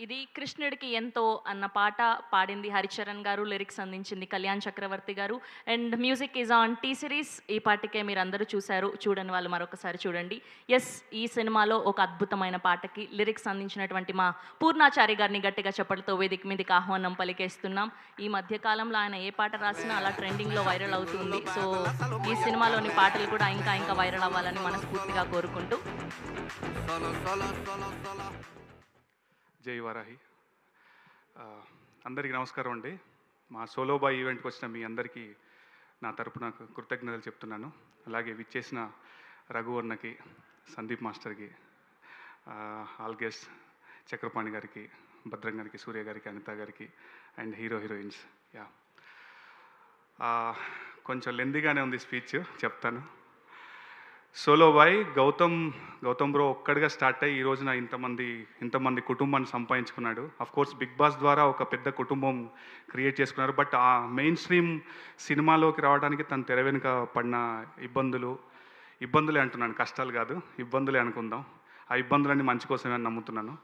ఇది 'కృష్ణుడికి ఎంతో' అన్న పాట పాడింది హరిచరణ్ గారు, లిరిక్స్ అందించింది కళ్యాణ్ చక్రవర్తి గారు. And music is on T Series. ఈ పాటకే మీరందరూ చూశారు. చూడని వాళ్ళు మరొకసారి చూడండి. యెస్, ఈ సినిమాలో ఒక అద్భుతమైన పాటకి లిరిక్స్ అందించినటువంటి మా పూర్ణాచారి గారిని గట్టిగా చప్పట్లతో వేదిక మీదకి ఆహ్వానం పలికేస్తున్నాం. ఈ మధ్య కాలంలో ఆయన ఏ పాట రాసినా అలా ట్రెండింగ్‌లో వైరల్ అవుతుంది. సో ఈ సినిమాలోని పాటలు కూడా ఇంకా వైరల్ అవ్వాలని మనస్ఫూర్తిగా కోరుకుంటూ జై వారాహి. అందరికీ నమస్కారం అండి. మా సోలో బాయ్ ఈవెంట్కి వచ్చిన మీ అందరికీ నా తరపున కృతజ్ఞతలు చెప్తున్నాను. అలాగే విచ్చేసిన రఘువర్ణకి, సందీప్ మాస్టర్కి, ఆల్ గెస్ట్ చక్రపాణి గారికి, భద్రం గారికి, సూర్య గారికి, అనిత గారికి అండ్ హీరోయిన్స్. కొంచెం లెందీగానే ఉంది స్పీచ్, చెప్తాను. సోలో బాయ్ గౌతమ్ బ్రో ఒక్కడిగా స్టార్ట్ అయ్యి ఈ రోజున ఇంతమంది కుటుంబాన్ని సంపాదించుకున్నాడు. కోర్స్ బిగ్ బాస్ ద్వారా ఒక పెద్ద కుటుంబం క్రియేట్ చేసుకున్నారు. బట్ ఆ మెయిన్ స్ట్రీమ్ సినిమాలోకి రావడానికి తను తెర వెనుక పడిన ఇబ్బందులే అంటున్నాను, కష్టాలు కాదు, ఇబ్బందులే అనుకుందాం. ఆ ఇబ్బందులన్నీ మంచి కోసమే అని నమ్ముతున్నాను.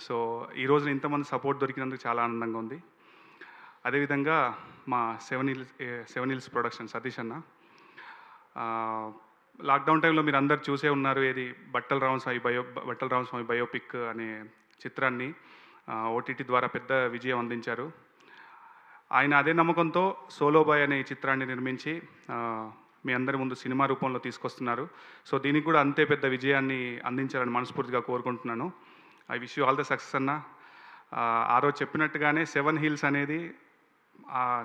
సో ఈ రోజున ఇంతమంది సపోర్ట్ దొరికినందుకు చాలా ఆనందంగా ఉంది. అదేవిధంగా మా సెవెన్ హిల్స్ ప్రొడక్షన్ సతీష్ అన్న, లాక్డౌన్ టైంలో మీరు అందరు చూసే ఉన్నారు, ఏది బట్టల రామస్వామి బయోపిక్ అనే చిత్రాన్ని ఓటీటీ ద్వారా పెద్ద విజయం అందించారు. ఆయన అదే నమ్మకంతో సోలో బాయ్ అనే ఈ చిత్రాన్ని నిర్మించి మీ అందరి ముందు సినిమా రూపంలో తీసుకొస్తున్నారు. సో దీనికి కూడా అంతే పెద్ద విజయాన్ని అందించాలని మనస్ఫూర్తిగా కోరుకుంటున్నాను. I wish you all the success అన్న. ఆ రోజు చెప్పినట్టుగానే 7 హిల్స్ అనేది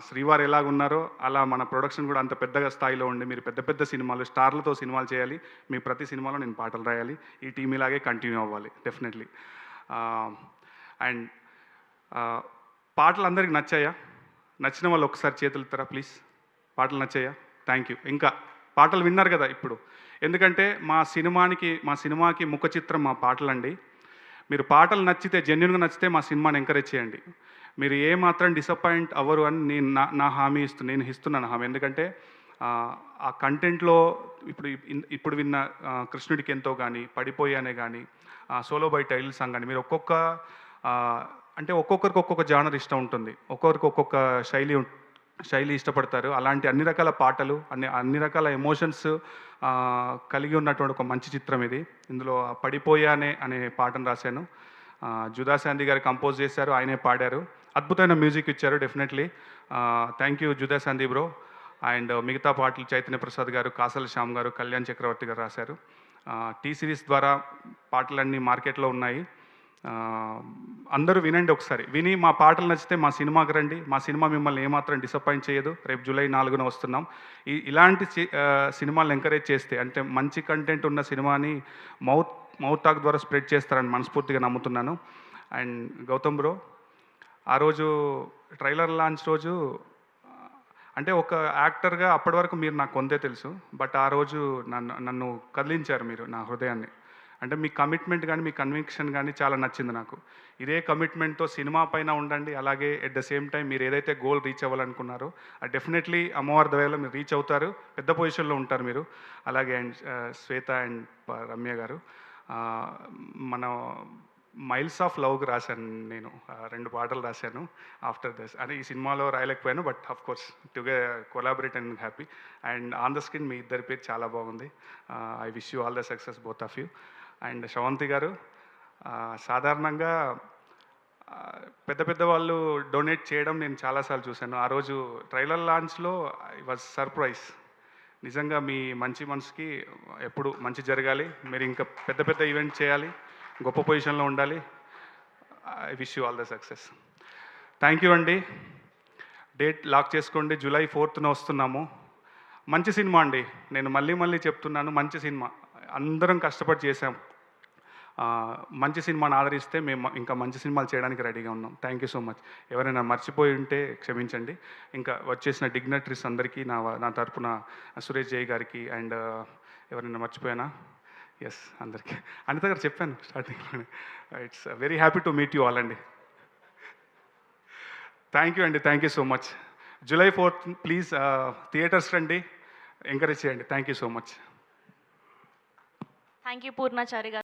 శ్రీవారు ఎలాగున్నారో అలా మన ప్రొడక్షన్ కూడా అంత పెద్దగా స్థాయిలో ఉండి మీరు పెద్ద సినిమాలు, స్టార్లతో సినిమాలు చేయాలి. మీ ప్రతి సినిమాలో నేను పాటలు రాయాలి. ఈ టీం ఇలాగే కంటిన్యూ అవ్వాలి డెఫినెట్లీ. అండ్ పాటలు అందరికి నచ్చాయా? నచ్చిన వాళ్ళు ఒకసారి చేతులు ఎత్తారా ప్లీజ్? పాటలు నచ్చాయా? Thank you. ఇంకా పాటలు విన్నారు కదా ఇప్పుడు, ఎందుకంటే మా సినిమాకి ముఖ చిత్రం మా పాటలండి. మీరు పాటలు నచ్చితే, జెన్యున్గా నచ్చితే మా సినిమాని ఎంకరేజ్ చేయండి. మీరు ఏమాత్రం డిసప్పాయింట్ అవ్వరు అని నేను హామీ ఇస్తున్నాను హామీ. ఎందుకంటే ఆ కంటెంట్లో ఇప్పుడు విన్న కృష్ణుడికి ఎంతో కానీ, పడిపోయానే కానీ, సోలో బాయ్ టైటిల్ సాంగ్ కానీ, మీరు ఒక్కొక్కరికి ఒక్కొక్క జానర్ ఇష్టం ఉంటుంది, ఒక్కొక్కరికి ఒక్కొక్క శైలి ఇష్టపడతారు. అలాంటి అన్ని రకాల పాటలు, అన్ని రకాల ఎమోషన్స్ కలిగి ఉన్నటువంటి ఒక మంచి చిత్రం ఇది. ఇందులో పడిపోయానే అనే పాటను రాశాను. జుదా శాంతి గారు కంపోజ్ చేశారు, ఆయనే పాడారు. అద్భుతమైన మ్యూజిక్ ఇచ్చారు definitely. Thank you Judah Sandhy bro. And మిగతా పాటలు చైతన్య ప్రసాద్ గారు, కాసల శ్యామ్ గారు, కళ్యాణ్ చక్రవర్తి గారు రాశారు. టీ సిరీస్ ద్వారా పాటలన్నీ మార్కెట్లో ఉన్నాయి. అందరూ వినండి ఒకసారి. విని మా పాటలు నచ్చితే మా సినిమాకి రండి. మా సినిమా మిమ్మల్ని ఏమాత్రం డిసప్పాయింట్ చేయదు. రేపు జూలై 4న వస్తున్నాం. ఇలాంటి సినిమాలను ఎంకరేజ్ చేస్తే, అంటే మంచి కంటెంట్ ఉన్న సినిమాని మౌత్ టాక్ ద్వారా స్ప్రెడ్ చేస్తారని మనస్ఫూర్తిగా నమ్ముతున్నాను. అండ్ గౌతమ్ బ్రో, ఆ రోజు ట్రైలర్ లాంచ్ రోజు, అంటే ఒక యాక్టర్గా అప్పటి వరకు మీరు నాకు కొంతే తెలుసు, బట్ ఆ రోజు నన్ను కదిలించారు మీరు, నా హృదయాన్ని. అంటే మీ కమిట్మెంట్ కానీ, మీ కన్విక్షన్ కానీ చాలా నచ్చింది నాకు. ఇదే కమిట్మెంట్తో సినిమా పైన ఉండండి. అలాగే ఎట్ ద సేమ్ టైం మీరు ఏదైతే గోల్ రీచ్ అవ్వాలనుకున్నారో డెఫినెట్లీ అమ్మవారి దయలో మీరు రీచ్ అవుతారు, పెద్ద పొజిషన్లో ఉంటారు మీరు. అలాగే అండ్ శ్వేత అండ్ రమ్య గారు, మన మైల్స్ ఆఫ్ లవ్కి రాశాను నేను 2 పాటలు రాశాను ఆఫ్టర్ దిస్. అంటే ఈ సినిమాలో రాయలేకపోయాను, but of course collaborate and happy. And on the screen మీ ఇద్దరి పేరు చాలా బాగుంది. I wish you all the success both of you. And Sravanthi garu, సాధారణంగా పెద్ద వాళ్ళు డొనేట్ చేయడం నేను చాలాసార్లు చూశాను. ఆ రోజు ట్రైలర్ లాంచ్లో ఐ వాజ్ సర్ప్రైజ్. నిజంగా మీ మంచి మనసుకి ఎప్పుడు మంచి జరగాలి. మీరు ఇంకా పెద్ద ఈవెంట్ చేయాలి, గొప్ప పొజిషన్లో ఉండాలి. I wish you all the success. Thank you అండి. డేట్ లాక్ చేసుకోండి, జూలై 4న వస్తున్నాము. మంచి సినిమా అండి, నేను మళ్ళీ చెప్తున్నాను, మంచి సినిమా. అందరం కష్టపడి చేశాం. మంచి సినిమాని ఆదరిస్తే మేము ఇంకా మంచి సినిమాలు చేయడానికి రెడీగా ఉన్నాం. Thank you so much. ఎవరైనా మర్చిపోయి ఉంటే క్షమించండి. ఇంకా వచ్చేసిన డిగ్నటరీస్ అందరికీ నా తరపున సురేష్ జై గారికి, అండ్ ఎవరైనా మర్చిపోయానా? ఎస్, అందరికీ. అనిత గారు చెప్పాను స్టార్టింగ్లోనే. It's very happy to meet you all అండి. థ్యాంక్ యూ అండి, thank you so much. July 4th please theatres రండి, ఎంకరేజ్ చేయండి. Thank you so much. Thank you Purnachari గారు.